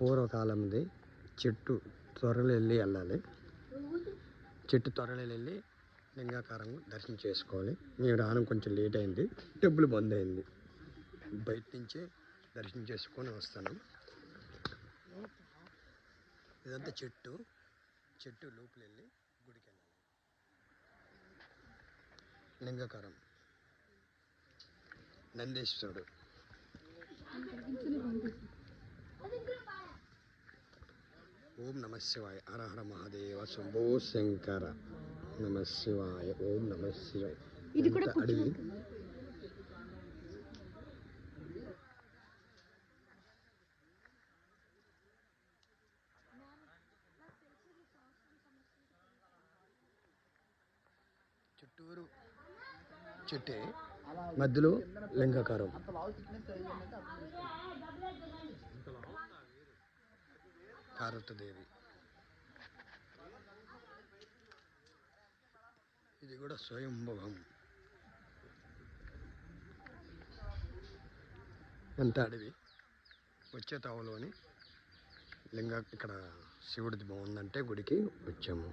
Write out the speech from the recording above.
పూర్వకాలంది. చెట్టు త్వరలో వెళ్ళాలి. చెట్టు త్వరలో వెళ్ళి లింగాకారం దర్శనం చేసుకోవాలి. మేము రావడం కొంచెం లేట్ అయింది, టెంపుల్ బంద్ అయింది. బయట నుంచే దర్శనం చేసుకొని వస్తాను. ఇదంతా చెట్టు లోపల వెళ్ళి గుడికి వెళ్ళాలి. లింగాకారం నందీశ్వరుడు. ఓం నమ శివాయ. హర హర మహాదేవ శంభో శంకర. నమ శివాయ. ఓం నమ శివాయ. అడవి. చుట్టూరు చెట్టే, మధ్యలో లింగాకారం. పార్వతీదేవి. ఇది కూడా స్వయంభవం. ఎంత అడవి. వచ్చే తావులోని ఇక్కడ శివుడిది బాగుందంటే గుడికి వచ్చాము.